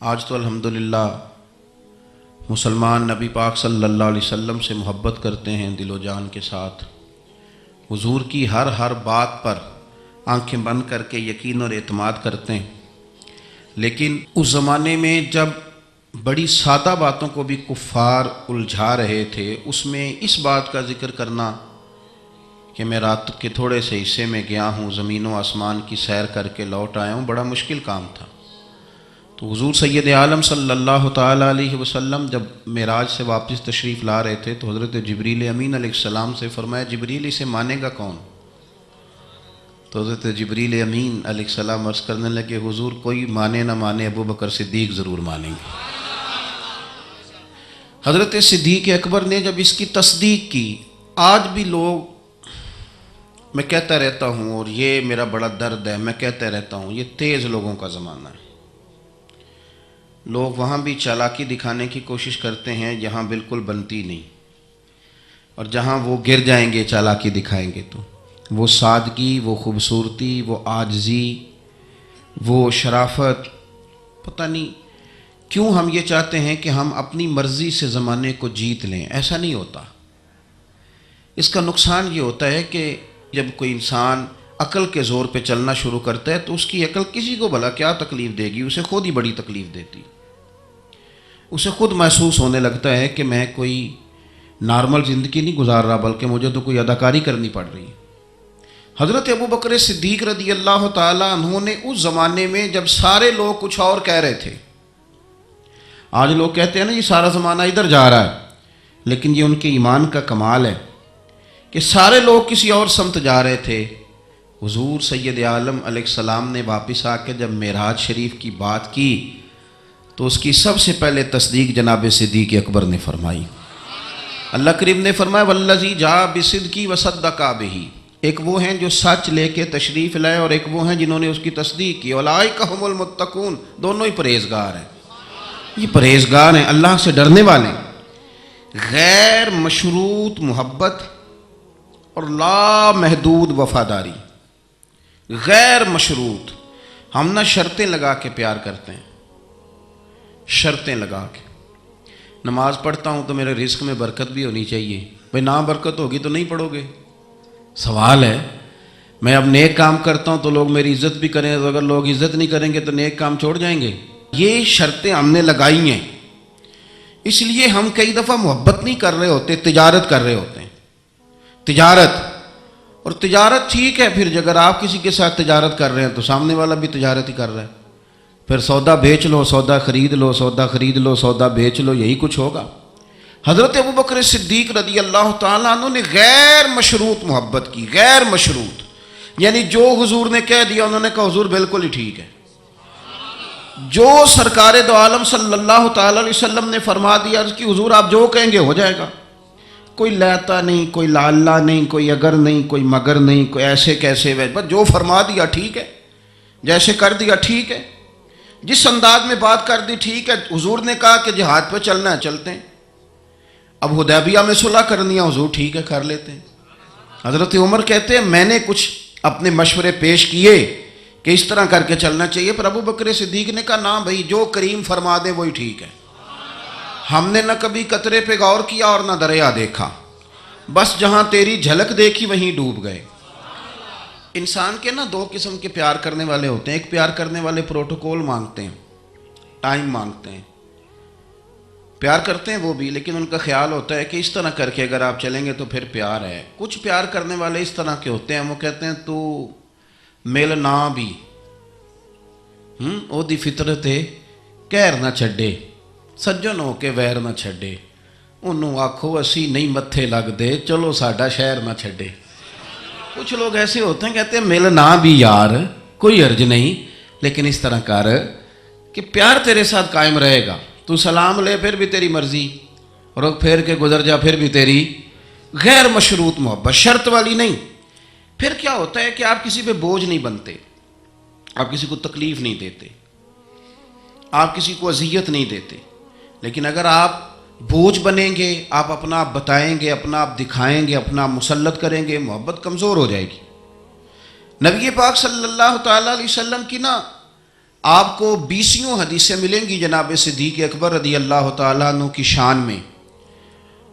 آج تو الحمدللہ مسلمان نبی پاک صلی اللہ علیہ وسلم سے محبت کرتے ہیں دل و جان کے ساتھ. حضور کی ہر بات پر آنکھیں بند کر کے یقین اور اعتماد کرتے ہیں. لیکن اس زمانے میں جب بڑی سادہ باتوں کو بھی کفار الجھا رہے تھے، اس میں اس بات کا ذکر کرنا کہ میں رات کے تھوڑے سے حصے میں گیا ہوں، زمین و آسمان کی سیر کر کے لوٹ آیا ہوں، بڑا مشکل کام تھا. تو حضور سید عالم صلی اللہ تعالیٰ علیہ وسلم جب معراج سے واپس تشریف لا رہے تھے تو حضرت جبریل امین علیہ السلام سے فرمایا، جبریل اسے مانے گا کون؟ تو حضرت جبریل امین علیہ السلام عرض کرنے لگے، حضور کوئی مانے نہ مانے ابو بکر صدیق ضرور مانیں گے. حضرت صدیق اکبر نے جب اس کی تصدیق کی، آج بھی لوگ، میں کہتا رہتا ہوں اور یہ میرا بڑا درد ہے، میں کہتا رہتا ہوں، یہ تیز لوگوں کا زمانہ ہے. لوگ وہاں بھی چالاکی دکھانے کی کوشش کرتے ہیں جہاں بالکل بنتی نہیں، اور جہاں وہ گر جائیں گے چالاکی دکھائیں گے تو وہ سادگی، وہ خوبصورتی، وہ عاجزی، وہ شرافت، پتہ نہیں کیوں ہم یہ چاہتے ہیں کہ ہم اپنی مرضی سے زمانے کو جیت لیں. ایسا نہیں ہوتا. اس کا نقصان یہ ہوتا ہے کہ جب کوئی انسان عقل کے زور پہ چلنا شروع کرتا ہے تو اس کی عقل کسی کو بھلا کیا تکلیف دے گی، اسے خود ہی بڑی تکلیف دیتی. اسے خود محسوس ہونے لگتا ہے کہ میں کوئی نارمل زندگی نہیں گزار رہا بلکہ مجھے تو کوئی اداکاری کرنی پڑ رہی ہے. حضرت ابو بکر صدیق رضی اللہ تعالیٰ عنہ نے اس زمانے میں جب سارے لوگ کچھ اور کہہ رہے تھے، آج لوگ کہتے ہیں نا یہ سارا زمانہ ادھر جا رہا ہے، لیکن یہ ان کے ایمان کا کمال ہے کہ سارے لوگ کسی اور سمت جا رہے تھے. حضور سید عالم علیہ السلام نے واپس آ کے جب معراج شریف کی بات کی تو اس کی سب سے پہلے تصدیق جناب صدیق اکبر نے فرمائی. اللہ کریم نے فرمایا، والذی جاء بصدق وصدق بہ. ایک وہ ہیں جو سچ لے کے تشریف لائے اور ایک وہ ہیں جنہوں نے اس کی تصدیق کی. اولئک ھم المتقون. دونوں ہی پرہیزگار ہیں. یہ پرہیزگار ہیں، اللہ سے ڈرنے والے. غیر مشروط محبت اور لا محدود وفاداری. غیر مشروط. ہم نہ شرطیں لگا کے پیار کرتے ہیں، شرطیں لگا کے. نماز پڑھتا ہوں تو میرے رزق میں برکت بھی ہونی چاہیے. بھئی نہ برکت ہوگی تو نہیں پڑھو گے. سوال ہے. میں اب نیک کام کرتا ہوں تو لوگ میری عزت بھی کریں، تو اگر لوگ عزت نہیں کریں گے تو نیک کام چھوڑ جائیں گے. یہ شرطیں ہم نے لگائی ہیں. اس لیے ہم کئی دفعہ محبت نہیں کر رہے ہوتے، تجارت کر رہے ہوتے ہیں. تجارت. اور تجارت ٹھیک ہے، پھر اگر آپ کسی کے ساتھ تجارت کر رہے ہیں تو سامنے والا بھی تجارت ہی کر رہا ہے. پھر سودا بیچ لو، سودا خرید لو، سودا خرید لو، سودا بیچ لو، یہی کچھ ہوگا. حضرت ابو بکر صدیق رضی اللہ تعالیٰ عنہ نے غیر مشروط محبت کی. غیر مشروط یعنی جو حضور نے کہہ دیا انہوں نے کہا حضور بالکل ہی ٹھیک ہے. جو سرکار دو عالم صلی اللہ تعالیٰ علیہ وسلم نے فرما دیا کہ حضور آپ جو کہیں گے ہو جائے گا. کوئی لیتا نہیں، کوئی لالا نہیں، کوئی اگر نہیں، کوئی مگر نہیں، کوئی ایسے کیسے، بس جو فرما دیا ٹھیک ہے، جیسے کر دیا ٹھیک ہے، جس انداز میں بات کر دی ٹھیک ہے. حضور نے کہا کہ جہاد پہ چلنا ہے چلتے ہیں. اب حدیبیہ میں صلح کرنی ہے، حضور ٹھیک ہے کر لیتے ہیں. حضرت عمر کہتے ہیں میں نے کچھ اپنے مشورے پیش کیے کہ اس طرح کر کے چلنا چاہیے، پر ابو بکر صدیق نے کہا نہ بھائی، جو کریم فرما دے وہی ٹھیک ہے. ہم نے نہ کبھی قطرے پہ غور کیا اور نہ دریا دیکھا، بس جہاں تیری جھلک دیکھی وہیں ڈوب گئے. انسان کے نا دو قسم کے پیار کرنے والے ہوتے ہیں. ایک پیار کرنے والے پروٹوکول مانگتے ہیں، ٹائم مانگتے ہیں، پیار کرتے ہیں وہ بھی، لیکن ان کا خیال ہوتا ہے کہ اس طرح کر کے اگر آپ چلیں گے تو پھر پیار ہے. کچھ پیار کرنے والے اس طرح کے ہوتے ہیں، وہ کہتے ہیں تو مل نہ بھی او دی فطرت ہے، کہر نہ چھڈے، سجن ہو کے ویر نہ چھڈے، انہوں آکھو اسی نہیں متھے لگ دے، چلو ساڈا شہر نہ چھڈے. کچھ لوگ ایسے ہوتے ہیں کہتے ہیں مل نہ بھی یار کوئی عرض نہیں، لیکن اس طرح کر کہ پیار تیرے ساتھ قائم رہے گا. تو سلام لے پھر بھی تیری مرضی، رخ پھیر کے گزر جا پھر بھی تیری. غیر مشروط محبت، شرط والی نہیں. پھر کیا ہوتا ہے کہ آپ کسی پہ بوجھ نہیں بنتے، آپ کسی کو تکلیف نہیں دیتے، آپ کسی کو اذیت نہیں دیتے. لیکن اگر آپ بوجھ بنیں گے، آپ اپنا آپ بتائیں گے، اپنا آپ دکھائیں گے، اپنا آپ مسلط کریں گے، محبت کمزور ہو جائے گی. نبی پاک صلی اللہ تعالیٰ علیہ وسلم کی نا آپ کو 20 حدیثیں ملیں گی جناب صدیق اکبر رضی اللہ تعالیٰ عنہ کی شان میں،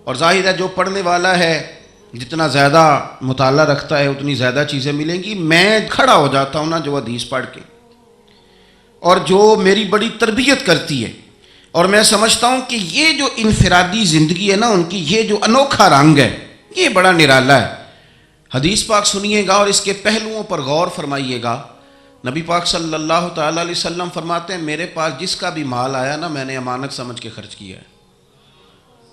اور ظاہر ہے جو پڑھنے والا ہے جتنا زیادہ مطالعہ رکھتا ہے اتنی زیادہ چیزیں ملیں گی۔ میں کھڑا ہو جاتا ہوں نا جو حدیث پڑھ کے، اور جو میری بڑی تربیت کرتی ہے، اور میں سمجھتا ہوں کہ یہ جو انفرادی زندگی ہے نا ان کی، یہ جو انوکھا رنگ ہے یہ بڑا نرالا ہے۔ حدیث پاک سنیے گا اور اس کے پہلوؤں پر غور فرمائیے گا۔ نبی پاک صلی اللہ تعالیٰ علیہ وسلم فرماتے ہیں میرے پاس جس کا بھی مال آیا نا میں نے امانت سمجھ کے خرچ کیا ہے۔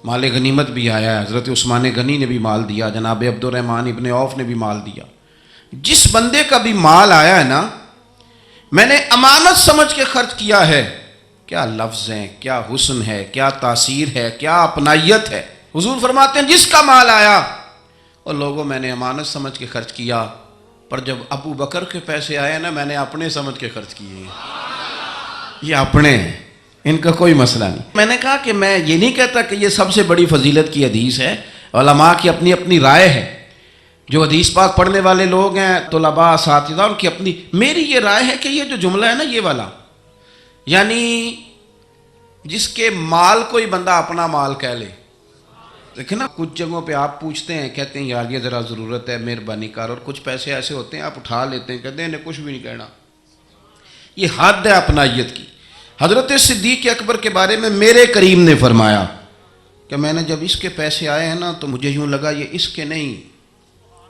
مال غنیمت بھی آیا ہے، حضرت عثمان غنی نے بھی مال دیا، جناب عبد الرحمن ابن عوف نے بھی مال دیا۔ جس بندے کا بھی مال آیا ہے نا میں نے امانت سمجھ کے خرچ کیا ہے۔ کیا لفظ ہیں، کیا حسن ہے، کیا تاثیر ہے، کیا اپنائیت ہے۔ حضور فرماتے ہیں جس کا مال آیا اور لوگوں میں نے امانت سمجھ کے خرچ کیا، پر جب ابو بکر کے پیسے آئے نا میں نے اپنے سمجھ کے خرچ کیے۔ یہ اپنے ہیں، ان کا کوئی مسئلہ نہیں۔ میں نے کہا کہ میں یہ نہیں کہتا کہ یہ سب سے بڑی فضیلت کی حدیث ہے، علماء کی اپنی اپنی رائے ہے، جو حدیث پاک پڑھنے والے لوگ ہیں طلباء اساتذہ ان کی اپنی۔ میری یہ رائے ہے کہ یہ جو جملہ ہے نا یہ والا، یعنی جس کے مال کوئی بندہ اپنا مال کہہ لے۔ دیکھیں نا کچھ جگہوں پہ آپ پوچھتے ہیں کہتے ہیں یار یہ ذرا ضرورت ہے مہربانی کر، اور کچھ پیسے ایسے ہوتے ہیں آپ اٹھا لیتے ہیں کہتے ہیں انہیں کچھ بھی نہیں کہنا۔ یہ حد ہے اپنائیت کی۔ حضرت صدیق اکبر کے بارے میں میرے کریم نے فرمایا کہ میں نے جب اس کے پیسے آئے ہیں نا تو مجھے یوں لگا یہ اس کے نہیں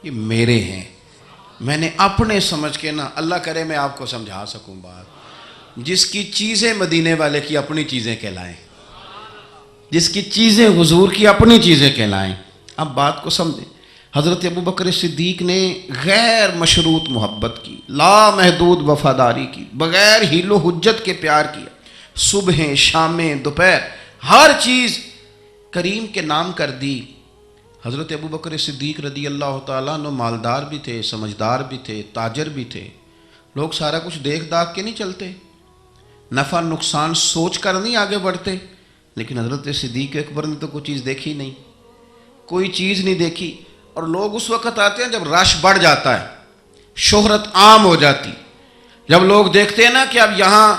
یہ میرے ہیں۔ میں نے اپنے سمجھ کے نا، اللہ کرے میں آپ کو سمجھا سکوں بات، جس کی چیزیں مدینے والے کی اپنی چیزیں کہلائیں، جس کی چیزیں حضور کی اپنی چیزیں کہلائیں۔ اب بات کو سمجھیں، حضرت ابو بکر صدیق نے غیر مشروط محبت کی، لا محدود وفاداری کی، بغیر حیل و حجت کے پیار کیا۔ صبحیں شامیں دوپہر ہر چیز کریم کے نام کر دی۔ حضرت ابو بکر صدیق رضی اللہ تعالیٰ عنہ مالدار بھی تھے، سمجھدار بھی تھے، تاجر بھی تھے۔ لوگ سارا کچھ دیکھ داکھ کے نہیں چلتے، نفع نقصان سوچ کر نہیں آگے بڑھتے، لیکن حضرت صدیق اکبر نے تو کوئی چیز دیکھی نہیں، کوئی چیز نہیں دیکھی۔ اور لوگ اس وقت آتے ہیں جب رش بڑھ جاتا ہے، شہرت عام ہو جاتی، جب لوگ دیکھتے ہیں نا کہ اب یہاں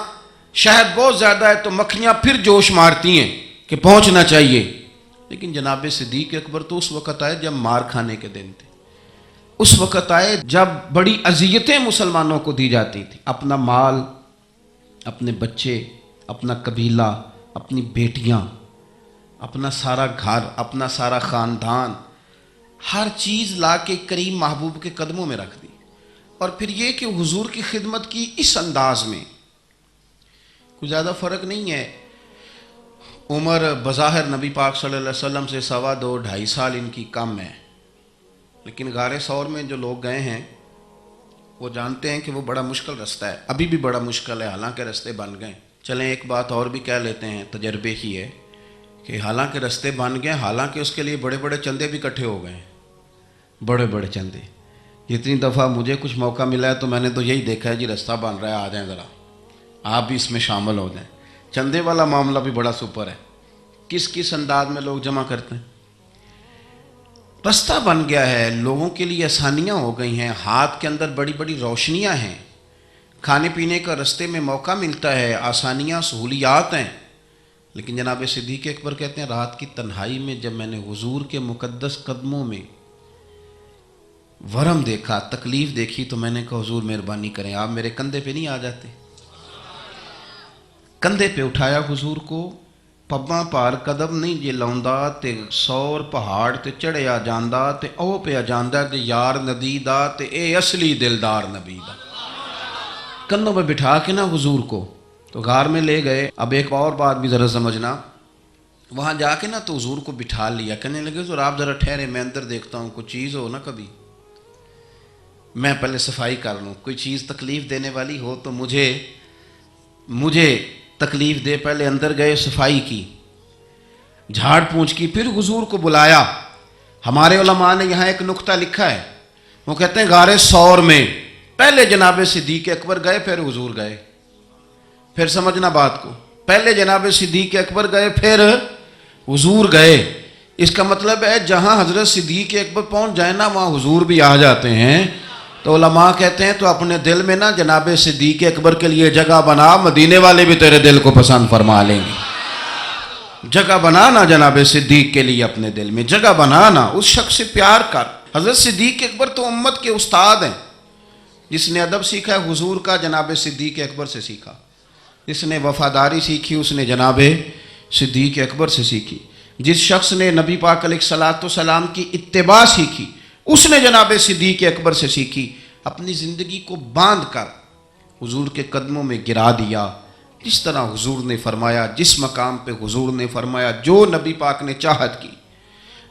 شہد بہت زیادہ ہے تو مکھیاں پھر جوش مارتی ہیں کہ پہنچنا چاہیے۔ لیکن جناب صدیق اکبر تو اس وقت آئے جب مار کھانے کے دن تھے، اس وقت آئے جب بڑی اذیتیں مسلمانوں کو دی جاتی تھی۔ اپنا مال، اپنے بچے، اپنا قبیلہ، اپنی بیٹیاں، اپنا سارا گھر، اپنا سارا خاندان، ہر چیز لا کے کریم محبوب کے قدموں میں رکھ دی۔ اور پھر یہ کہ حضور کی خدمت کی اس انداز میں، کوئی زیادہ فرق نہیں ہے۔ عمر بظاہر نبی پاک صلی اللہ علیہ وسلم سے 2.25 2.5 سال ان کی کم ہے، لیکن غار ثور میں جو لوگ گئے ہیں وہ جانتے ہیں کہ وہ بڑا مشکل رستہ ہے، ابھی بھی بڑا مشکل ہے، حالانکہ رستے بن گئے۔ چلیں ایک بات اور بھی کہہ لیتے ہیں، تجربے کی ہے کہ حالانکہ رستے بن گئے، حالانکہ اس کے لیے بڑے بڑے چندے بھی اکٹھے ہو گئے ہیں، بڑے بڑے چندے۔ جتنی دفعہ مجھے کچھ موقع ملا ہے تو میں نے تو یہی دیکھا ہے جی رستہ بن رہا ہے، آ جائیں ذرا آپ بھی اس میں شامل ہو جائیں۔ چندے والا معاملہ بھی بڑا سپر ہے، کس کس انداز میں لوگ جمع کرتے ہیں۔ رستہ بن گیا ہے، لوگوں کے لیے آسانیاں ہو گئی ہیں، ہاتھ کے اندر بڑی بڑی روشنیاں ہیں، کھانے پینے کا رستے میں موقع ملتا ہے، آسانیاں سہولیات ہیں۔ لیکن جناب صدیق اکبر کہتے ہیں رات کی تنہائی میں جب میں نے حضور کے مقدس قدموں میں ورم دیکھا، تکلیف دیکھی، تو میں نے کہا حضور مہربانی کریں آپ میرے کندھے پہ نہیں آ جاتے۔ کندھے پہ اٹھایا حضور کو، پباں پار قدم نہیں جے لاؤندا تے 100 پہاڑ تے چڑھیا جاندا تے او پہ جاندا تے یار ندی دا تے اے اصلی دلدار نبی دا۔ کندھوں پہ بٹھا کے نا حضور کو تو غار میں لے گئے۔ اب ایک اور بات بھی ذرا سمجھنا، وہاں جا کے نا تو حضور کو بٹھا لیا، کہنے لگے حضور آپ ذرا ٹھہرے، میں اندر دیکھتا ہوں کوئی چیز ہو نا، کبھی میں پہلے صفائی کر لوں، کوئی چیز تکلیف دینے والی ہو تو مجھے تکلیف دے۔ پہلے اندر گئے، صفائی کی، جھاڑ پونچھ کی، پھر حضور کو بلایا۔ ہمارے علماء نے یہاں ایک نقطہ لکھا ہے، وہ کہتے ہیں غار ثور میں پہلے جناب صدیق اکبر گئے پھر حضور گئے۔ پھر سمجھنا بات کو، پہلے جناب صدیق اکبر گئے پھر حضور گئے۔ اس کا مطلب ہے جہاں حضرت صدیق اکبر پہنچ جائے نا وہاں حضور بھی آ جاتے ہیں۔ تو علماء کہتے ہیں تو اپنے دل میں نا جناب صدیق اکبر کے لیے جگہ بنا، مدینے والے بھی تیرے دل کو پسند فرما لیں گے۔ جگہ بنانا جناب صدیق کے لیے، اپنے دل میں جگہ بنانا، اس شخص سے پیار کر۔ حضرت صدیق اکبر تو امت کے استاد ہیں۔ جس نے ادب سیکھا ہے حضور کا جناب صدیق اکبر سے سیکھا، جس نے وفاداری سیکھی اس نے جناب صدیق اکبر سے سیکھی، جس شخص نے نبی پاک علیہ الصلوۃ والسلام کی اتباع سیکھی اس نے جناب صدیق اکبر سے سیکھی۔ اپنی زندگی کو باندھ کر حضور کے قدموں میں گرا دیا، جس طرح حضور نے فرمایا، جس مقام پہ حضور نے فرمایا، جو نبی پاک نے چاہت کی،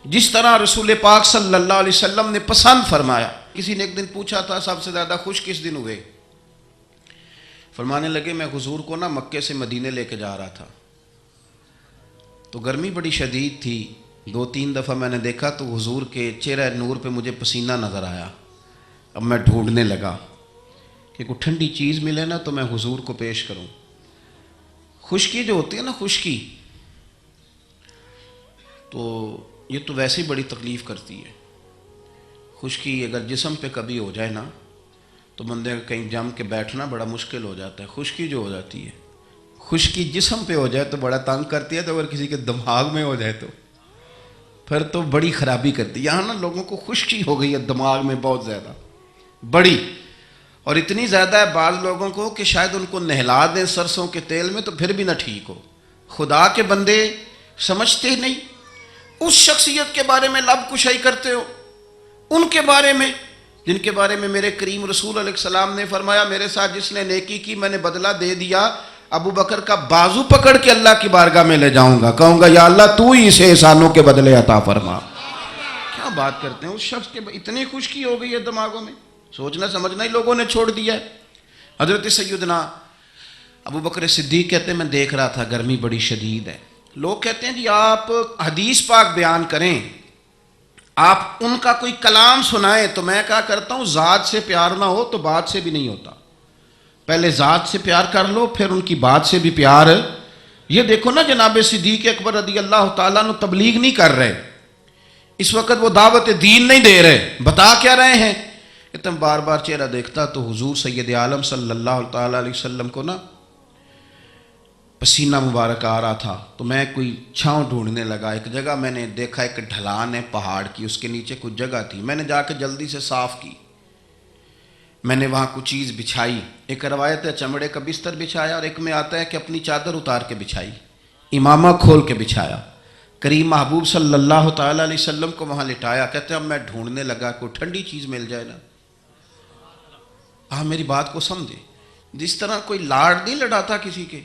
جس طرح رسول پاک صلی اللہ علیہ وسلم نے پسند فرمایا۔ کسی نے ایک دن پوچھا تھا سب سے زیادہ خوش کس دن ہوئے؟ فرمانے لگے میں حضور کو نا مکے سے مدینے لے کے جا رہا تھا، تو گرمی بڑی شدید تھی، 2-3 دفعہ میں نے دیکھا تو حضور کے چہرہ نور پہ مجھے پسینہ نظر آیا۔ اب میں ڈھونڈنے لگا کہ کوئی ٹھنڈی چیز ملے نا تو میں حضور کو پیش کروں۔ خشکی جو ہوتی ہے نا، خشکی تو یہ تو ویسے ہی بڑی تکلیف کرتی ہے۔ خشکی اگر جسم پہ کبھی ہو جائے نا تو بندے کا کہیں جم کے بیٹھنا بڑا مشکل ہو جاتا ہے۔ خشکی جو ہو جاتی ہے، خشکی جسم پہ ہو جائے تو بڑا تنگ کرتی ہے، تو اگر کسی کے دماغ میں ہو جائے تو پھر تو بڑی خرابی کرتی ہے۔ یہاں نا لوگوں کو خشکی ہو گئی ہے دماغ میں بہت زیادہ، بڑی، اور اتنی زیادہ ہے بعض لوگوں کو کہ شاید ان کو نہلا دیں سرسوں کے تیل میں تو پھر بھی نہ ٹھیک ہو۔ خدا کے بندے سمجھتے نہیں، اس شخصیت کے بارے میں لب کشائی کرتے ہو، ان کے بارے میں جن کے بارے میں میرے کریم رسول علیہ السلام نے فرمایا میرے ساتھ جس نے نیکی کی میں نے بدلہ دے دیا، ابو بکر کا بازو پکڑ کے اللہ کی بارگاہ میں لے جاؤں گا، کہوں گا یا اللہ تو ہی اسے احسانوں کے بدلے عطا فرما۔ کیا بات کرتے ہیں، اس شخص کے اتنی خشکی ہو گئی ہے دماغوں میں، سوچنا سمجھنا ہی لوگوں نے چھوڑ دیا ہے۔ حضرت سیدنا ابو بکر صدیق کہتے ہیں میں دیکھ رہا تھا گرمی بڑی شدید ہے، لوگ کہتے ہیں جی آپ حدیث پاک بیان کریں، آپ ان کا کوئی کلام سنائیں، تو میں کہا کرتا ہوں ذات سے پیار نہ ہو تو بات سے بھی نہیں ہوتا، پہلے ذات سے پیار کر لو پھر ان کی بات سے بھی پیار۔ یہ دیکھو نا جناب صدیق اکبر رضی اللہ تعالیٰ عنہ تبلیغ نہیں کر رہے اس وقت، وہ دعوت دین نہیں دے رہے، بتا کیا رہے ہیں؟ اتنا بار بار چہرہ دیکھتا تو حضور سید عالم صلی اللہ تعالیٰ علیہ وسلم کو نا پسینہ مبارک آ رہا تھا، تو میں کوئی چھاؤں ڈھونڈنے لگا۔ ایک جگہ میں نے دیکھا ایک ڈھلان ہے پہاڑ کی، اس کے نیچے کچھ جگہ تھی، میں نے جا کے جلدی سے صاف کی، میں نے وہاں کچھ چیز بچھائی، ایک روایت ہے چمڑے کا بستر بچھایا اور ایک میں آتا ہے کہ اپنی چادر اتار کے بچھائی، امامہ کھول کے بچھایا، کریم محبوب صلی اللہ تعالیٰ علیہ وسلم کو وہاں لٹایا۔ کہتے ہیں اب میں ڈھونڈنے لگا کوئی ٹھنڈی چیز مل جائے نا۔ میری بات کو سمجھے، جس طرح کوئی لاڑ نہیں لڑاتا کسی کے،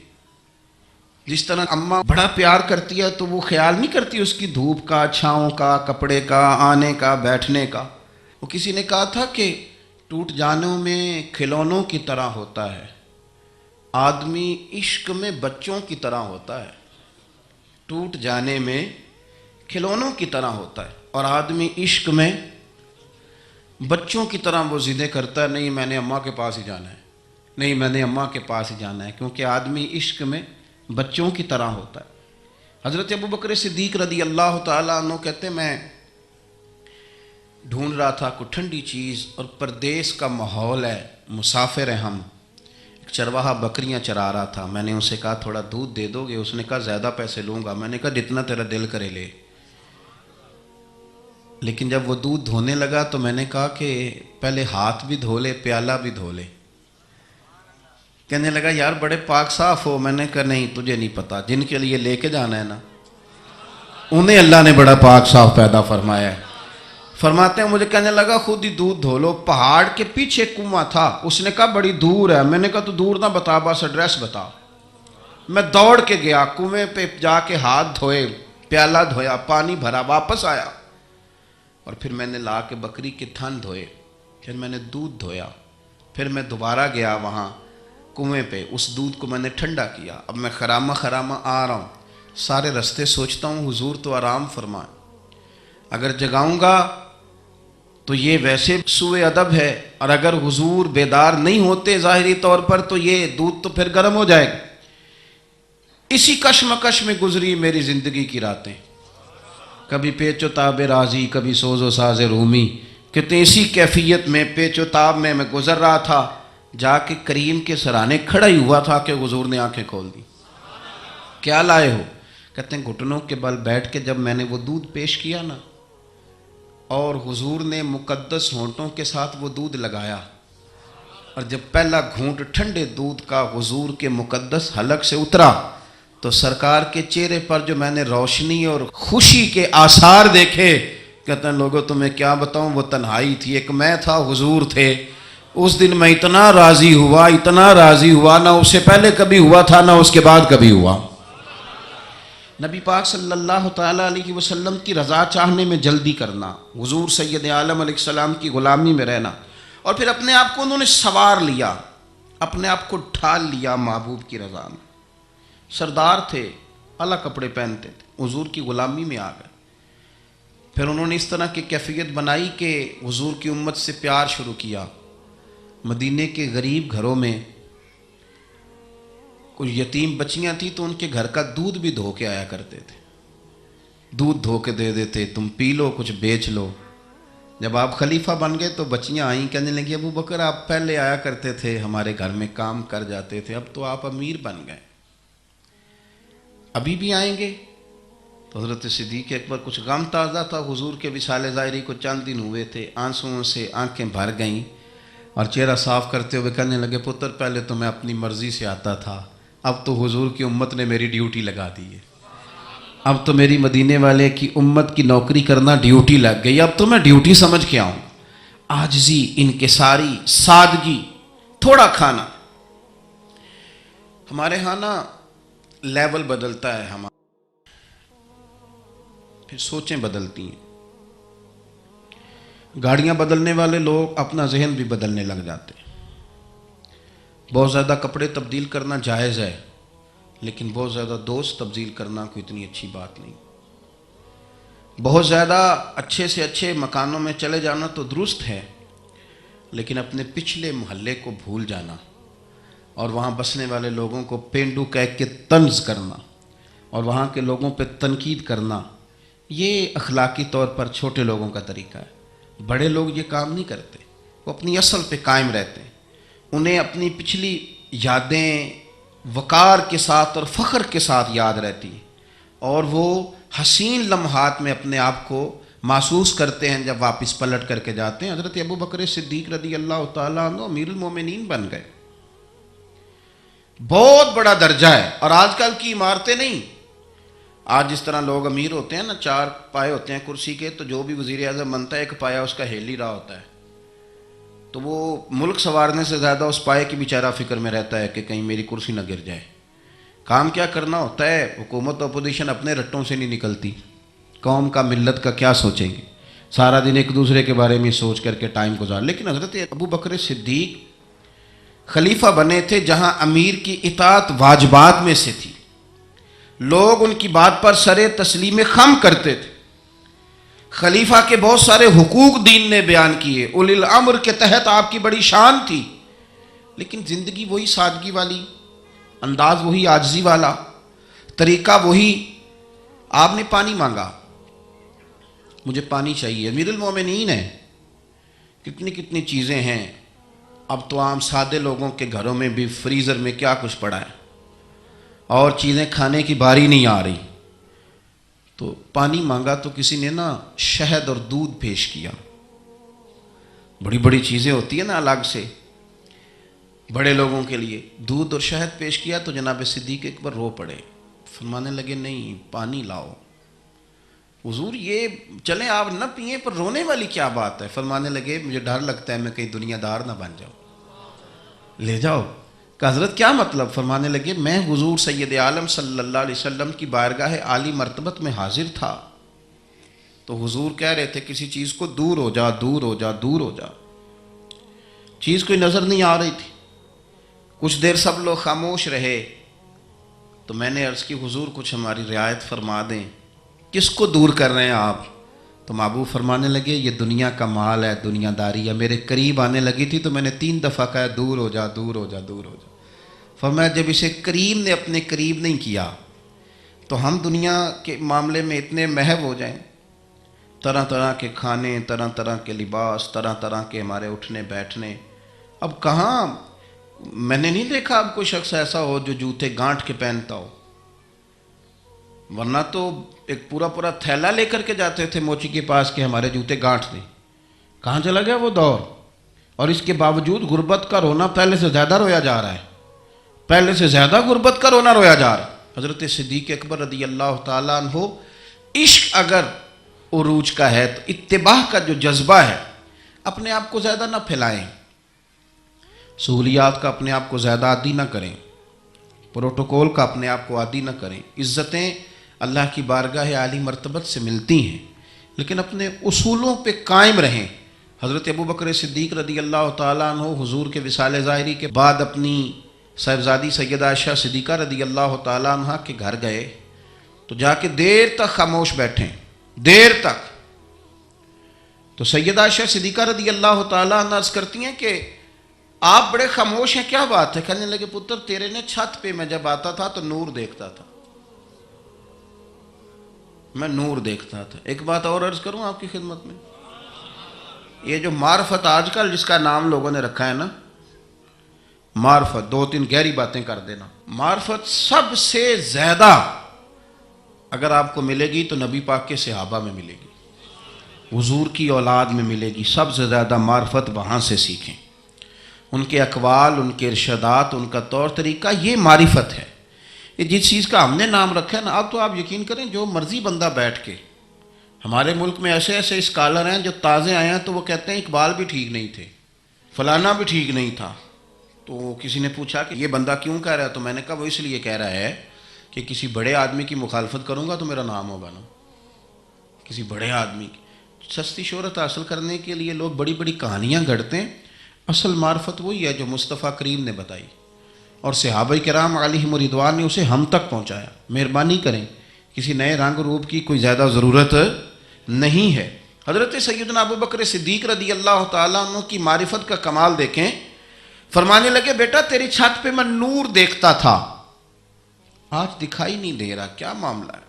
جس طرح اماں بڑا پیار کرتی ہے تو وہ خیال نہیں کرتی اس کی دھوپ کا، چھاؤں کا، کپڑے کا، آنے کا، بیٹھنے کا۔ وہ کسی نے کہا تھا کہ ٹوٹ جانوں میں کھلونوں کی طرح ہوتا ہے، آدمی عشق میں بچوں کی طرح ہوتا ہے۔ ٹوٹ جانے میں کھلونوں کی طرح ہوتا ہے اور آدمی عشق میں بچوں کی طرح وہ ضدیں کرتا ہے، نہیں میں نے اماں کے پاس ہی جانا ہے، نہیں میں نے اماں کے پاس ہی جانا ہے، کیونکہ آدمی عشق میں بچوں کی طرح ہوتا ہے۔ حضرت ابو بکر صدیق رضی اللہ تعالیٰ عنہ کہتے میں ڈھونڈ رہا تھا کوئی ٹھنڈی چیز، اور پردیس کا ماحول ہے، مسافر ہیں ہم، ایک چرواہا بکریاں چرا رہا تھا، میں نے ان سے کہا تھوڑا دودھ دے دو گے؟ اس نے کہا زیادہ پیسے لوں گا، میں نے کہا جتنا تیرا دل کرے لے۔ لیکن جب وہ دودھ دھونے لگا تو میں نے کہا کہ پہلے ہاتھ بھی دھو لے، پیالہ بھی دھو لے۔ کہنے لگا یار بڑے پاک صاف ہو، میں نے کہا نہیں تجھے نہیں پتا، جن کے لیے لے کے جانا ہے نا انہیں اللہ نے بڑا پاک صاف پیدا فرمایا ہے۔ فرماتے ہیں مجھے کہنے لگا خود ہی دودھ دھو لو، پہاڑ کے پیچھے کنواں تھا، اس نے کہا بڑی دور ہے، میں نے کہا تو دور نہ بتا بس ایڈریس بتا۔ میں دوڑ کے گیا کنویں پہ، جا کے ہاتھ دھوئے، پیالہ دھویا، پانی بھرا، واپس آیا، اور پھر میں نے لا کے بکری کے تھن دھوئے، پھر میں نے دودھ دھویا، پھر میں دوبارہ گیا وہاں کنویں پہ، اس دودھ کو میں نے ٹھنڈا کیا۔ اب میں خرامہ خرامہ آ رہا ہوں، سارے رستے سوچتا ہوں حضور تو آرام فرمائیں، اگر جگاؤں گا تو یہ ویسے سوء ادب ہے، اور اگر حضور بیدار نہیں ہوتے ظاہری طور پر تو یہ دودھ تو پھر گرم ہو جائے گا۔ اسی کشمکش میں گزری میری زندگی کی راتیں، کبھی پیچ و تاب رازی، کبھی سوز و ساز رومی، کہتے ہیں اسی کیفیت میں پیچ و تاب میں گزر رہا تھا، جا کے کریم کے سرانے کھڑا ہی ہوا تھا کہ حضور نے آنکھیں کھول دی۔ کیا لائے ہو؟ کہتے ہیں گھٹنوں کے بل بیٹھ کے جب میں نے وہ دودھ پیش کیا نا، اور حضور نے مقدس ہونٹوں کے ساتھ وہ دودھ لگایا، اور جب پہلا گھونٹ ٹھنڈے دودھ کا حضور کے مقدس حلق سے اترا تو سرکار کے چہرے پر جو میں نے روشنی اور خوشی کے آثار دیکھے، کہتے ہیں لوگوں تمہیں کیا بتاؤں، وہ تنہائی تھی، ایک میں تھا، حضور تھے۔ اس دن میں اتنا راضی ہوا نہ اس سے پہلے کبھی ہوا تھا نہ اس کے بعد کبھی ہوا۔ نبی پاک صلی اللہ تعالیٰ علیہ وسلم کی رضا چاہنے میں جلدی کرنا، حضور سید عالم علیہ السلام کی غلامی میں رہنا، اور پھر اپنے آپ کو انہوں نے سوار لیا، اپنے آپ کو ڈھال لیا محبوب کی رضا میں۔ سردار تھے، اعلیٰ کپڑے پہنتے تھے، حضور کی غلامی میں آ گئے۔ پھر انہوں نے اس طرح کی کیفیت بنائی کہ حضور کی امت سے پیار شروع کیا۔ مدینے کے غریب گھروں میں کچھ یتیم بچیاں تھیں تو ان کے گھر کا دودھ بھی دھو کے آیا کرتے تھے، دودھ دھو کے دے دیتے، تم پی لو کچھ بیچ لو۔ جب آپ خلیفہ بن گئے تو بچیاں آئیں، کہنے لگی ابو بکر آپ پہلے آیا کرتے تھے، ہمارے گھر میں کام کر جاتے تھے، اب تو آپ امیر بن گئے، ابھی بھی آئیں گے؟ تو حضرت صدیق اکبر کچھ غم تازہ تھا، حضور کے وصال ظاہری کو چند دن ہوئے تھے، آنسوؤں سے آنکھیں بھر گئیں اور چہرہ صاف کرتے ہوئے کہنے لگے پتر پہلے تو میں اپنی مرضی سے آتا تھا، اب تو حضور کی امت نے میری ڈیوٹی لگا دی ہے، اب تو میری مدینے والے کی امت کی نوکری کرنا ڈیوٹی لگ گئی، اب تو میں ڈیوٹی سمجھ کے آؤں۔ عاجزی، انکساری، سادگی، تھوڑا کھانا۔ ہمارے ہاں نا لیول بدلتا ہے، ہمارا پھر سوچیں بدلتی ہیں، گاڑیاں بدلنے والے لوگ اپنا ذہن بھی بدلنے لگ جاتے ہیں۔ بہت زیادہ کپڑے تبدیل کرنا جائز ہے، لیکن بہت زیادہ دوست تبدیل کرنا کوئی اتنی اچھی بات نہیں۔ بہت زیادہ اچھے سے اچھے مکانوں میں چلے جانا تو درست ہے، لیکن اپنے پچھلے محلے کو بھول جانا اور وہاں بسنے والے لوگوں کو پینڈو کہہ کے طنز کرنا اور وہاں کے لوگوں پہ تنقید کرنا، یہ اخلاقی طور پر چھوٹے لوگوں کا طریقہ ہے۔ بڑے لوگ یہ کام نہیں کرتے، وہ اپنی اصل پہ قائم رہتے ہیں، انہیں اپنی پچھلی یادیں وقار کے ساتھ اور فخر کے ساتھ یاد رہتی ہیں، اور وہ حسین لمحات میں اپنے آپ کو محسوس کرتے ہیں جب واپس پلٹ کر کے جاتے ہیں۔ حضرت ابو بکر صدیق رضی اللہ تعالیٰ عنہ امیر المومنین بن گئے، بہت بڑا درجہ ہے۔ اور آج کل کی عمارتیں نہیں، آج جس طرح لوگ امیر ہوتے ہیں نا، 4 پائے ہوتے ہیں کرسی کے، تو جو بھی وزیر اعظم بنتا ہے 1 پایا اس کا ہل ہی رہا ہوتا ہے، تو وہ ملک سنوارنے سے زیادہ اس پائے کی بیچارہ فکر میں رہتا ہے کہ کہیں میری کرسی نہ گر جائے۔ کام کیا کرنا ہوتا ہے، حکومت اپوزیشن اپنے رٹوں سے نہیں نکلتی، قوم کا ملت کا کیا سوچیں گے، سارا دن ایک دوسرے کے بارے میں سوچ کر کے ٹائم گزار۔ لیکن حضرت ابو بکر صدیق خلیفہ بنے تھے جہاں امیر کی اطاعت واجبات میں سے تھی، لوگ ان کی بات پر سر تسلیم خم کرتے تھے۔ خلیفہ کے بہت سارے حقوق دین نے بیان کیے، اولی الامر کے تحت آپ کی بڑی شان تھی، لیکن زندگی وہی سادگی والی، انداز وہی عاجزی والا، طریقہ وہی۔ آپ نے پانی مانگا، مجھے پانی چاہیے، امیر المومنین ہے، کتنی کتنی چیزیں ہیں، اب تو عام سادے لوگوں کے گھروں میں بھی فریزر میں کیا کچھ پڑا ہے اور چیزیں کھانے کی باری نہیں آ رہی، تو پانی مانگا تو کسی نے نا شہد اور دودھ پیش کیا، بڑی بڑی چیزیں ہوتی ہیں نا الگ سے بڑے لوگوں کے لیے، دودھ اور شہد پیش کیا تو جناب صدیق اکبر رو پڑے، فرمانے لگے نہیں پانی لاؤ۔ حضور یہ چلیں آپ نہ پئیں پر رونے والی کیا بات ہے؟ فرمانے لگے مجھے ڈر لگتا ہے میں کہیں دنیا دار نہ بن جاؤں، لے جاؤ۔ کہ حضرت کیا مطلب؟ فرمانے لگے میں حضور سید عالم صلی اللہ علیہ وسلم کی بارگاہ عالی مرتبت میں حاضر تھا، تو حضور کہہ رہے تھے کسی چیز کو دور ہو جا، دور ہو جا، دور ہو جا، چیز کوئی نظر نہیں آ رہی تھی، کچھ دیر سب لوگ خاموش رہے، تو میں نے عرض کی حضور کچھ ہماری رعایت فرما دیں، کس کو دور کر رہے ہیں آپ؟ تو محبوب فرمانے لگے یہ دنیا کا مال ہے، دنیا داری ہے، میرے قریب آنے لگی تھی تو میں نے 3 دفعہ کہا دور ہو جا، دور ہو جا، دور ہو جا۔ فرمایا جب اسے کریم نے اپنے قریب نہیں کیا تو ہم دنیا کے معاملے میں اتنے محو ہو جائیں، طرح طرح کے کھانے، طرح طرح کے لباس، طرح طرح کے ہمارے اٹھنے بیٹھنے. اب کہاں میں نے نہیں دیکھا اب کوئی شخص ایسا ہو جو جوتے گانٹھ کے پہنتا ہو، ورنہ تو ایک پورا پورا تھیلا لے کر کے جاتے تھے موچی کے پاس کہ ہمارے جوتے گانٹھ دیں. کہاں چلا گیا وہ دور؟ اور اس کے باوجود غربت کا رونا پہلے سے زیادہ رویا جا رہا ہے، پہلے سے زیادہ غربت کا رونا رویا جا رہا ہے. حضرت صدیق اکبر رضی اللہ تعالیٰ عنہ، عشق اگر عروج کا ہے تو اتباع کا جو جذبہ ہے، اپنے آپ کو زیادہ نہ پھیلائیں، سہولیات کا اپنے آپ کو زیادہ عادی نہ کریں، پروٹوکول کا اپنے آپ کو عادی نہ کریں. عزتیں اللہ کی بارگاہ عالی مرتبت سے ملتی ہیں، لیکن اپنے اصولوں پہ قائم رہیں. حضرت ابوبکر صدیق رضی اللہ تعالیٰ عنہ حضور کے وصال ظاہری کے بعد اپنی صاحبزادی سیدہ عائشہ صدیقہ رضی اللہ تعالیٰ عنہ کے گھر گئے تو جا کے دیر تک خاموش بیٹھیں، دیر تک. تو سیدہ عائشہ صدیقہ رضی اللہ تعالیٰ عنہ عرض کرتی ہیں کہ آپ بڑے خاموش ہیں، کیا بات ہے؟ کہنے لگے پتر تیرے نے چھت پہ میں جب آتا تھا تو نور دیکھتا تھا، میں نور دیکھتا تھا. ایک بات اور عرض کروں آپ کی خدمت میں، یہ جو معرفت آج کل جس کا نام لوگوں نے رکھا ہے نا، معرفت، دو تین گہری باتیں کر دینا، معرفت سب سے زیادہ اگر آپ کو ملے گی تو نبی پاک کے صحابہ میں ملے گی، حضور کی اولاد میں ملے گی. سب سے زیادہ معرفت وہاں سے سیکھیں، ان کے اقوال، ان کے ارشادات، ان کا طور طریقہ، یہ معرفت ہے. یہ جس چیز کا ہم نے نام رکھا ہے نا، اب تو آپ یقین کریں جو مرضی بندہ بیٹھ کے، ہمارے ملک میں ایسے ایسے اسکالر ہیں جو تازے آئے ہیں تو وہ کہتے ہیں اقبال بھی ٹھیک نہیں تھے، فلانا بھی ٹھیک نہیں تھا. تو کسی نے پوچھا کہ یہ بندہ کیوں کہہ رہا ہے؟ تو میں نے کہا وہ اس لیے کہہ رہا ہے کہ کسی بڑے آدمی کی مخالفت کروں گا تو میرا نام ہوگا نا، کسی بڑے آدمی کی. سستی شہرت حاصل کرنے کے لیے لوگ بڑی بڑی کہانیاں گھڑتے ہیں. اصل معرفت وہی ہے جو مصطفیٰ کریم نے بتائی اور صحابہ کرام علیہم رضوان نے اسے ہم تک پہنچایا. مہربانی کریں، کسی نئے رنگ روپ کی کوئی زیادہ ضرورت نہیں ہے. حضرت سیدنا ابوبکر صدیق رضی اللہ تعالیٰ عنہ کی معرفت کا کمال دیکھیں. فرمانے لگے بیٹا تیری چھت پہ میں نور دیکھتا تھا، آج دکھائی نہیں دے رہا، کیا معاملہ ہے؟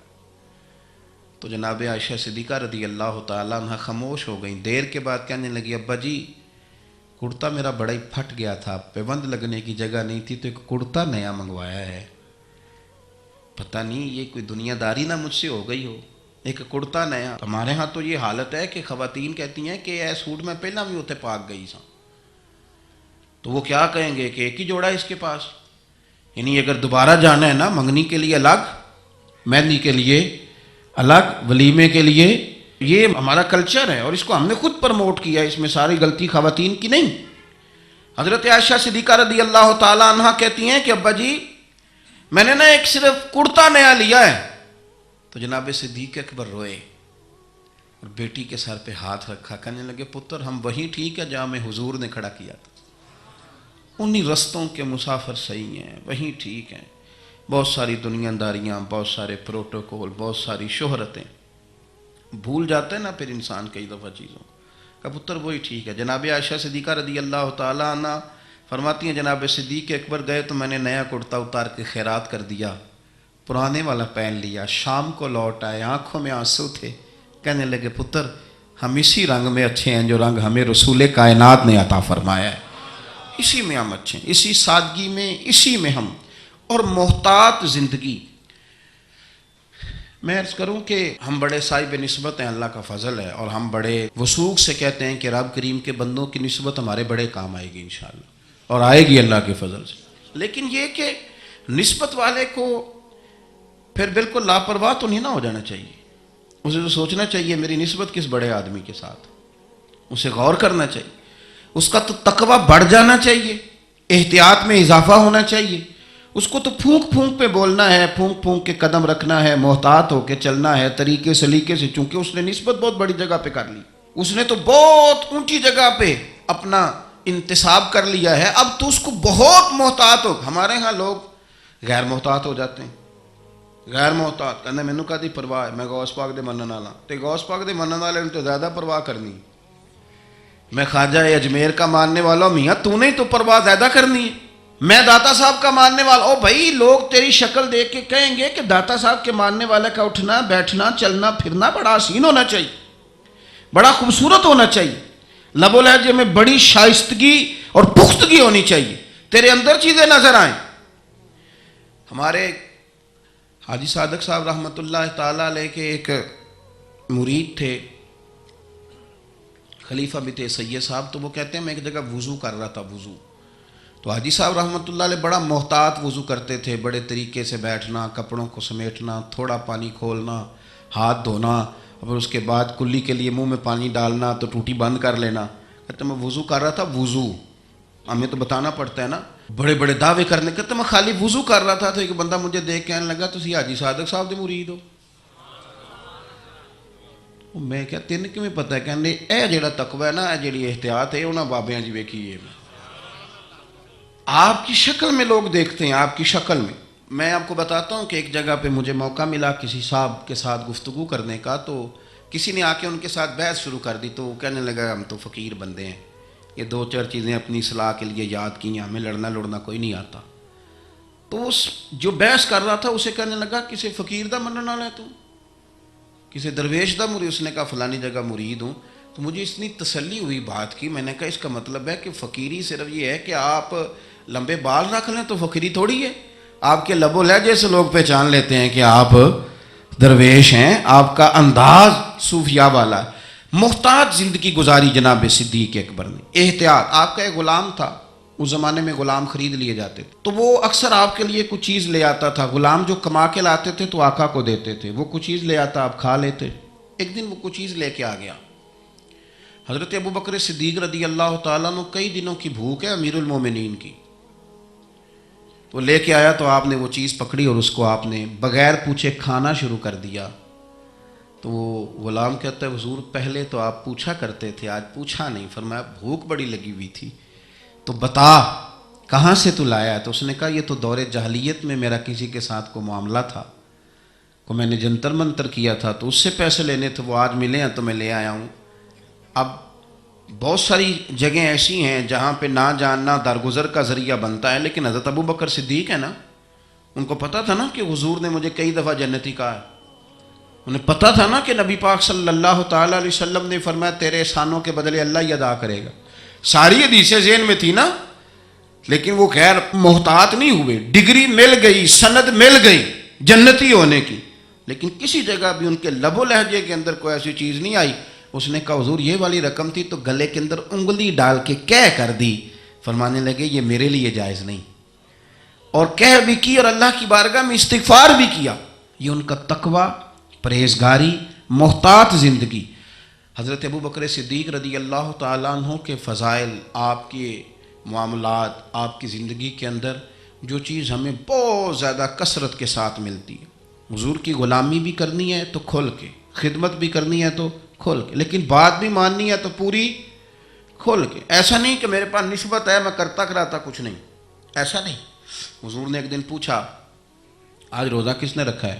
تو جناب عائشہ صدیقہ رضی اللہ تعالیٰ عنہ خاموش ہو گئیں. دیر کے بعد کہنے لگی ابا جی کرتا میرا بڑا ہی پھٹ گیا تھا، پیبند لگنے کی جگہ نہیں تھی تو ایک کرتا نیا منگوایا ہے. پتہ نہیں یہ کوئی دنیا داری نہ مجھ سے ہو گئی ہو، ایک کرتا نیا. ہمارے ہاں تو یہ حالت ہے کہ خواتین کہتی ہیں کہ اے سوٹ میں پہلا بھی ہوتے پاک گئی سا، تو وہ کیا کہیں گے کہ ایک ہی جوڑا ہے اس کے پاس. یعنی اگر دوبارہ جانا ہے نا، منگنی کے لیے الگ، مہندی کے لیے الگ، ولیمے کے لیے. یہ ہمارا کلچر ہے اور اس کو ہم نے خود پرموٹ کیا، اس میں ساری غلطی خواتین کی نہیں. حضرت عائشہ صدیقہ رضی اللہ تعالیٰ عنہ کہتی ہیں کہ ابا جی میں نے نا ایک صرف کرتا نیا لیا ہے. تو جناب صدیق اکبر روئے اور بیٹی کے سر پہ ہاتھ رکھا، کہنے لگے پتر ہم وہیں ٹھیک ہے جہاں میں حضور نے کھڑا کیا تھا، انہی رستوں کے مسافر صحیح ہیں، وہیں ٹھیک ہیں. بہت ساری دنیا داریاں، بہت سارے پروٹوکول، بہت ساری شہرتیں، بھول جاتے ہیں نا پھر انسان کئی دفعہ چیزوں کا. پتر وہی ٹھیک ہے. جناب عائشہ صدیقہ رضی اللہ تعالیٰ عنہ فرماتی ہیں جناب صدیق اکبر گئے تو میں نے نیا کرتا اتار کے خیرات کر دیا، پرانے والا پہن لیا. شام کو لوٹ آئے، آنکھوں میں آنسو تھے. کہنے لگے پتر ہم اسی رنگ میں اچھے ہیں جو رنگ ہمیں رسول کائنات نے عطا فرمایا ہے، اسی میں ہم اچھے ہیں، اسی سادگی میں، اسی میں ہم. اور محتاط زندگی. میں عرض کروں کہ ہم بڑے صاحب نسبت ہیں، اللہ کا فضل ہے، اور ہم بڑے وثوق سے کہتے ہیں کہ رب کریم کے بندوں کی نسبت ہمارے بڑے کام آئے گی انشاءاللہ، اور آئے گی اللہ کے فضل سے. لیکن یہ کہ نسبت والے کو پھر بالکل لاپرواہ تو نہیں نہ ہو جانا چاہیے. اسے تو سوچنا چاہیے میری نسبت کس بڑے آدمی کے ساتھ، اسے غور کرنا چاہیے، اس کا تو تقویٰ بڑھ جانا چاہیے، احتیاط میں اضافہ ہونا چاہیے. اس کو تو پھونک پھونک پہ بولنا ہے، پھونک پھونک کے قدم رکھنا ہے، محتاط ہو کے چلنا ہے، طریقے سلیقے سے، چونکہ اس نے نسبت بہت بڑی جگہ پہ کر لی، اس نے تو بہت اونچی جگہ پہ اپنا انتصاب کر لیا ہے. اب تو اس کو بہت محتاط ہو. ہمارے ہاں لوگ غیر محتاط ہو جاتے ہیں، غیر محتاط کہنا مینوں کدی پرواہ ہے، میں غوث پاک دے منن والا. تے غوث پاک دے منن والے نے تو زیادہ پرواہ کرنی. میں خواجہ اجمیر کا ماننے والا ہوں، میاں تو نے تو پرواہ زیادہ کرنی ہے. میں داتا صاحب کا ماننے والا. او بھائی لوگ تیری شکل دیکھ کے کہیں گے کہ داتا صاحب کے ماننے والے کا اٹھنا بیٹھنا چلنا پھرنا بڑا حسین ہونا چاہیے. بڑا خوبصورت ہونا چاہیے، لب و لہجے میں بڑی شائستگی اور پختگی ہونی چاہیے، تیرے اندر چیزیں نظر آئیں۔ ہمارے حاجی صادق صاحب رحمۃ اللہ تعالیٰ علیہ کے ایک مرید تھے، خلیفہ بھی تھے سید صاحب، تو وہ کہتے ہیں میں ایک جگہ وضو کر رہا تھا، وضو تو حاجی صاحب رحمۃ اللہ علیہ بڑا محتاط وضو کرتے تھے، بڑے طریقے سے بیٹھنا، کپڑوں کو سمیٹنا، تھوڑا پانی کھولنا، ہاتھ دھونا، اور اس کے بعد کلی کے لیے منہ میں پانی ڈالنا تو ٹوٹی بند کر لینا۔ کہتے میں وضو کر رہا تھا، وضو ہمیں تو بتانا پڑتا ہے نا، بڑے بڑے دعوے کرنے، کہتے میں خالی وضو کر رہا تھا تو ایک بندہ مجھے دیکھ کہنے لگا تسی حاجی صادق صاحب دے مرید ہو؟ میں کیا تین کیویں پتہ ہے؟ کہنے اے جیڑا تقوی ہے نا، اے جیڑی احتیاط ہے انہاں بابیاں جی ویکھی ہے۔ آپ کی شکل میں لوگ دیکھتے ہیں، آپ کی شکل میں۔ میں آپ کو بتاتا ہوں کہ ایک جگہ پہ مجھے موقع ملا کسی صاحب کے ساتھ گفتگو کرنے کا، تو کسی نے آ کے ان کے ساتھ بحث شروع کر دی، تو وہ کہنے لگا ہم تو فقیر بندے ہیں، یہ دو چار چیزیں اپنی اصلاح کے لیے یاد کی ہیں، ہمیں لڑنا کوئی نہیں آتا۔ تو اس جو بحث کر رہا تھا اسے کہنے لگا کسی فقیر دا منن والا ہے تو، کسی درویش دا مرید؟ اس نے کہا فلانی جگہ مرید ہوں۔ تو مجھے اتنی تسلی ہوئی بات کی، میں نے کہا اس کا مطلب ہے کہ فقیری صرف یہ ہے کہ آپ لمبے بال رکھ لیں تو فقیری تھوڑی ہے، آپ کے لب و لہجے سے لوگ پہچان لیتے ہیں کہ آپ درویش ہیں، آپ کا انداز صوفیاء والا ہے۔ محتاط زندگی گزاری جناب صدیق اکبر نے، احتیاط۔ آپ کا ایک غلام تھا، اس زمانے میں غلام خرید لیے جاتے تھے، تو وہ اکثر آپ کے لیے کچھ چیز لے آتا تھا، غلام جو کما کے لاتے تھے تو آقا کو دیتے تھے، وہ کچھ چیز لے آتا، آپ کھا لیتے۔ ایک دن وہ کچھ چیز لے کے آ گیا، حضرت ابوبکر صدیق رضی اللہ تعالیٰ عنہ کئی دنوں کی بھوک ہے امیر المومنین کی، تو لے کے آیا تو آپ نے وہ چیز پکڑی اور اس کو آپ نے بغیر پوچھے کھانا شروع کر دیا۔ تو وہ غلام کہتا ہے حضور پہلے تو آپ پوچھا کرتے تھے، آج پوچھا نہیں۔ فرمایا بھوک بڑی لگی ہوئی تھی تو بتا کہاں سے تو لایا ہے؟ تو اس نے کہا یہ تو دور جاہلیت میں میرا کسی کے ساتھ کو معاملہ تھا، کو میں نے جنتر منتر کیا تھا تو اس سے پیسے لینے تھے، وہ آج ملے ہیں تو میں لے آیا ہوں۔ اب بہت ساری جگہیں ایسی ہیں جہاں پہ نہ جاننا درگزر کا ذریعہ بنتا ہے، لیکن حضرت ابوبکر صدیق ہے نا، ان کو پتہ تھا نا کہ حضور نے مجھے کئی دفعہ جنتی کہا ہے، انہیں پتہ تھا نا کہ نبی پاک صلی اللہ تعالیٰ علیہ وسلم نے فرمایا تیرے احسانوں کے بدلے اللہ ہی ادا کرے گا۔ ساری حدیثیں ذہن میں تھی نا، لیکن وہ خیر محتاط نہیں ہوئے، ڈگری مل گئی، سند مل گئی جنتی ہونے کی، لیکن کسی جگہ بھی ان کے لب و لہجے کے اندر کوئی ایسی چیز نہیں آئی۔ اس نے کہا حضور یہ والی رقم تھی تو گلے کے اندر انگلی ڈال کے کہہ کر دی۔ فرمانے لگے یہ میرے لیے جائز نہیں، اور کہہ بھی کی اور اللہ کی بارگاہ میں استغفار بھی کیا۔ یہ ان کا تقوی، پرہیزگاری، محتاط زندگی۔ حضرت ابوبکر صدیق رضی اللہ تعالیٰ عنہ کے فضائل، آپ کے معاملات، آپ کی زندگی کے اندر جو چیز ہمیں بہت زیادہ کثرت کے ساتھ ملتی ہے، حضور کی غلامی بھی کرنی ہے تو کھل کے، خدمت بھی کرنی ہے تو کھل کے، لیکن بات بھی ماننی ہے تو پوری کھل کے۔ ایسا نہیں کہ میرے پاس نسبت ہے میں کرتا کراتا کچھ نہیں، ایسا نہیں۔ حضور نے ایک دن پوچھا آج روزہ کس نے رکھا ہے؟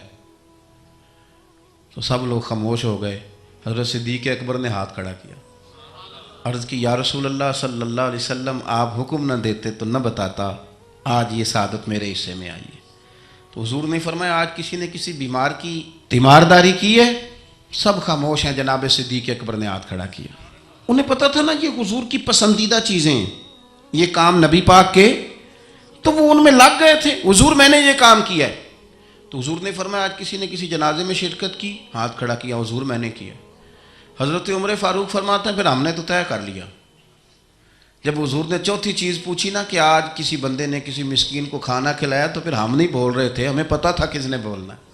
تو سب لوگ خاموش ہو گئے۔ حضرت صدیق اکبر نے ہاتھ کھڑا کیا، عرض کی یا رسول اللہ صلی اللہ علیہ وسلم آپ حکم نہ دیتے تو نہ بتاتا، آج یہ سعادت میرے حصے میں آئی ہے۔ تو حضور نے فرمایا آج کسی نے کسی بیمار کی تیمارداری کی ہے؟ سب خاموش ہیں۔ جناب صدیق اکبر نے ہاتھ کھڑا کیا، انہیں پتہ تھا نا یہ حضور کی پسندیدہ چیزیں ہیں، یہ کام نبی پاک کے، تو وہ ان میں لگ گئے تھے، حضور میں نے یہ کام کیا ہے۔ تو حضور نے فرمایا آج کسی نے کسی جنازے میں شرکت کی؟ ہاتھ کھڑا کیا، حضور میں نے کیا۔ حضرت عمر فاروق فرماتے ہیں پھر ہم نے تو طے کر لیا۔ جب حضور نے چوتھی چیز پوچھی نا کہ آج کسی بندے نے کسی مسکین کو کھانا کھلایا، تو پھر ہم نہیں بول رہے تھے، ہمیں پتہ تھا کس نے بولنا ہے۔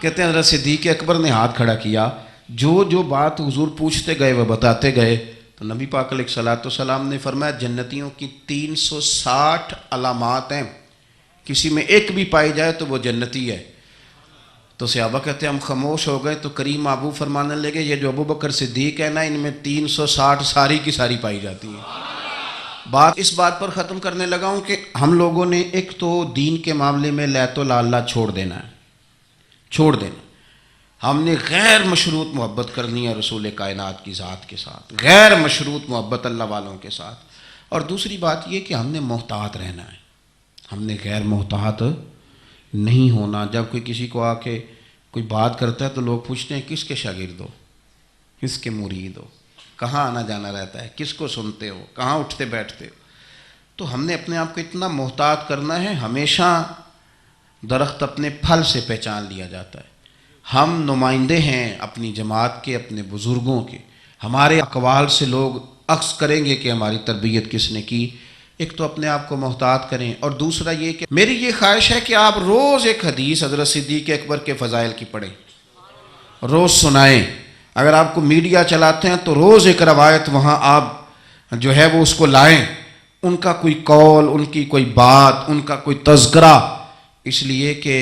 کہتے ہیں حضرت صدیق اکبر نے ہاتھ کھڑا کیا، جو بات حضور پوچھتے گئے وہ بتاتے گئے۔ تو نبی پاک علیہ الصلوۃ والسلام نے فرمایا جنتیوں کی 360 علامات ہیں، کسی میں ایک بھی پائی جائے تو وہ جنتی ہے۔ تو صحابہ کہتے ہیں ہم خاموش ہو گئے، تو کریم ابو فرمانے لگے یہ جو ابو بکر صدیق ہے نا، ان میں 360 ساری کی ساری پائی جاتی ہیں۔ بات اس بات پر ختم کرنے لگا ہوں کہ ہم لوگوں نے ایک تو دین کے معاملے میں لیت و لالا چھوڑ دینا ہے، چھوڑ دینا۔ ہم نے غیر مشروط محبت کرنی ہے رسول کائنات کی ذات کے ساتھ، غیر مشروط محبت اللہ والوں کے ساتھ۔ اور دوسری بات یہ کہ ہم نے محتاط رہنا ہے، ہم نے غیر محتاط نہیں ہونا۔ جب کوئی کسی کو آ کے کوئی بات کرتا ہے تو لوگ پوچھتے ہیں کس کے شاگرد ہو؟ کس کے مرید ہو، کہاں آنا جانا رہتا ہے، کس کو سنتے ہو، کہاں اٹھتے بیٹھتے ہو. تو ہم نے اپنے آپ کو اتنا محتاط کرنا ہے. ہمیشہ درخت اپنے پھل سے پہچان لیا جاتا ہے. ہم نمائندے ہیں اپنی جماعت کے، اپنے بزرگوں کے. ہمارے اقوال سے لوگ عکس کریں گے کہ ہماری تربیت کس نے کی. ایک تو اپنے آپ کو محتاط کریں، اور دوسرا یہ کہ میری یہ خواہش ہے کہ آپ روز ایک حدیث حضرت صدیق اکبر کے فضائل کی پڑھیں، روز سنائیں. اگر آپ کو میڈیا چلاتے ہیں تو روز ایک روایت وہاں آپ جو ہے وہ اس کو لائیں، ان کا کوئی قول، ان کی کوئی بات، ان کا کوئی تذکرہ. اس لیے کہ